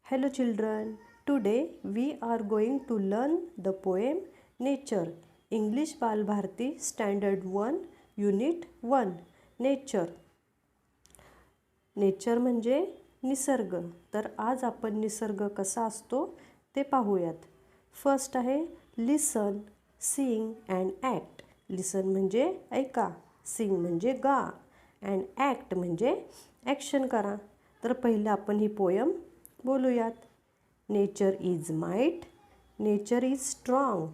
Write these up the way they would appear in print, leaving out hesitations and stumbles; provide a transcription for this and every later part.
Hello children, today we are going to learn the poem Nature, English Balbharati Standard 1, Unit 1, Nature. Nature म्हणजे निसर्ग. तर आज आपण निसर्ग कसा असतो ते पाहूयात. फर्स्ट आहे लिसन, सिंग अँड ॲक्ट. लिसन म्हणजे ऐका, सिंग म्हणजे गा, अँड ॲक्ट म्हणजे ॲक्शन करा. तर पहिलं आपण ही पोयम बोलूयात. Nature is might, nature is strong,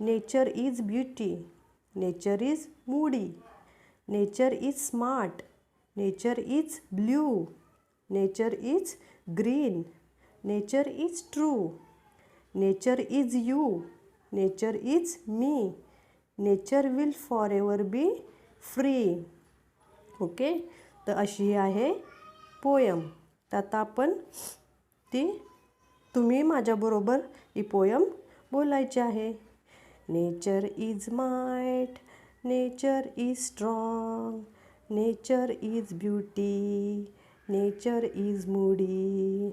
nature is beauty, nature is moody, nature is smart, nature is blue, nature is green, nature is true, nature is you, nature is me, nature will forever be free. Okay, तर अशी आहे poem. तर आता आपण तुम्ही माझ्याबरोबर ही poem बोलायची आहे. Nature is might, nature is strong, nature is beauty, nature is moody,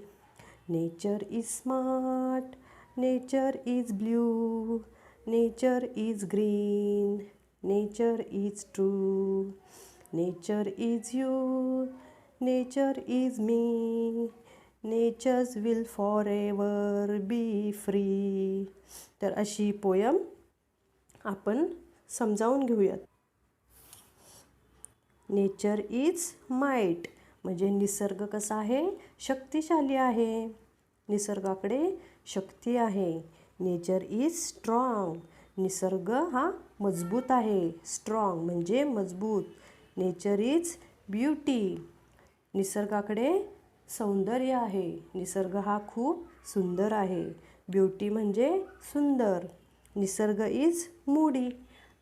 nature is smart, nature is blue, nature is green, nature is true, nature is you, nature is me, nature's will forever be free. तर अशी poem आपण समजावून घेऊयात. Nature is might म्हणजे निसर्ग कसा आहे, शक्तिशाली आहे. निसर्गाकडे शक्ती आहे. नेचर इज स्ट्रॉंग, निसर्ग हा मजबूत आहे. स्ट्रॉंग म्हणजे मजबूत. नेचर इज ब्युटी, निसर्गाकडे सौंदर्य आहे. निसर्ग हा खूप सुंदर आहे. ब्युटी म्हणजे सुंदर. निसर्ग इज मूडी,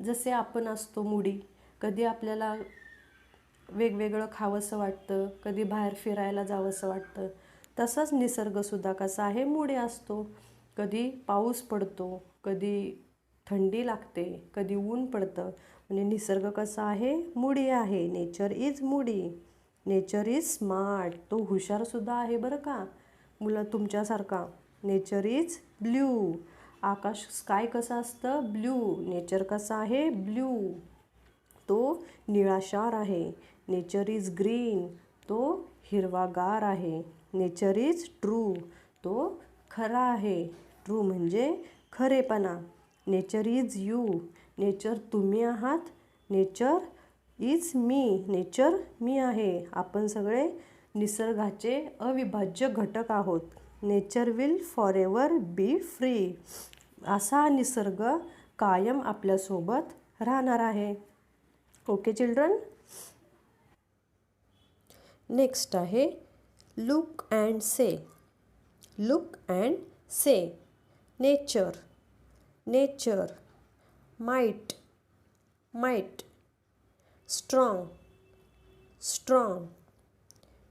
जसे आपण असतो मूडी. कधी आपल्याला वेगवेगळं खावंसं वाटतं, कधी बाहेर फिरायला जावंसं वाटतं. तसंच निसर्गसुद्धा कसा आहे, मूडी असतो. कधी पाऊस पडतो, कधी थंडी लागते, कधी ऊन पडतं. म्हणजे निसर्ग कसा आहे, मूडी आहे. Nature is moody. Nature is smart, तो हुशारसुद्धा आहे बरं का, मुलं तुमच्यासारखा. नेचर इज ब्ल्यू, आकाश स्काय कसं असतं, ब्ल्यू. नेचर कसा आहे, ब्ल्यू, तो निळाशार आहे. नेचर इज ग्रीन, तो हिरवागार आहे. नेचर इज ट्रू, तो खरा आहे. ट्रू म्हणजे खरेपणा. नेचर इज यू, नेचर तुम्ही आहात. नेचर इज मी, नेचर मी आहे. आपण सगळे निसर्गाचे अविभाज्य घटक आहोत. Nature will forever be free, असा निसर्ग कायम आपल्यासोबत राहणार आहे. Okay children. नेक्स्ट आहे look and say. Look and say. Nature, nature, might, might, strong, strong,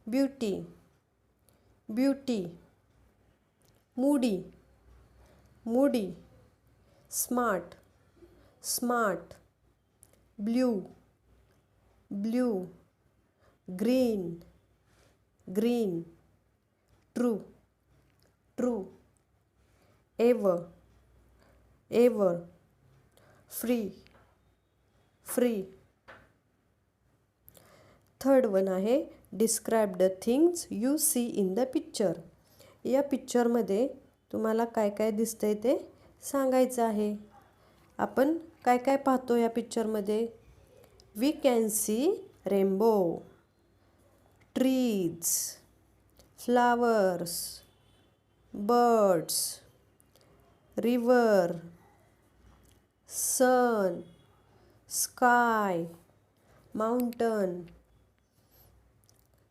beauty, beauty, Moody, Moody, smart, smart, blue, blue, green, green, true, true, ever, ever, free, free. Third one आहे describe the things you see in the picture. या पिक्चरमध्ये तुम्हाला काय काय दिसतंय ते सांगायचं आहे. आपण काय काय पाहतो या पिक्चरमध्ये. We can see rainbow, trees, flowers, birds, river, sun, sky, mountain.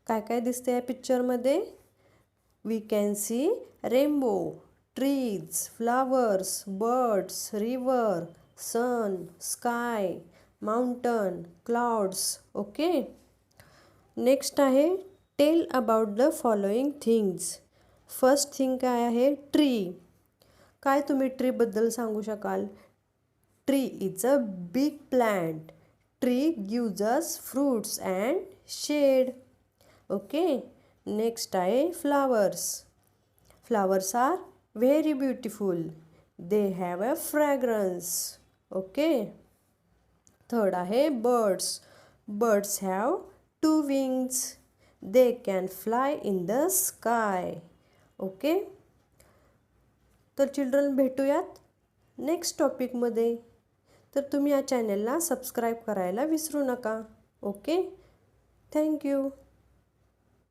काय काय दिसते या पिक्चरमध्ये. We can see rainbow, trees, flowers, birds, river, sun, sky, mountain, clouds. Okay. Next आहे tell about the following things. First thing काय आहे, tree. काय तुम्ही ट्रीबद्दल सांगू शकाल. Tree is a big plant. Tree gives us fruits and shade. Okay, next आहे flowers. Flowers are very beautiful. They have a fragrance. Okay. Third आहे birds. Birds have two wings. They can fly in the sky. Okay. तर children भेटूयात next टॉपिकमध्ये. तर तुम्ही या चॅनलला subscribe करायला विसरू नका. Okay, thank you.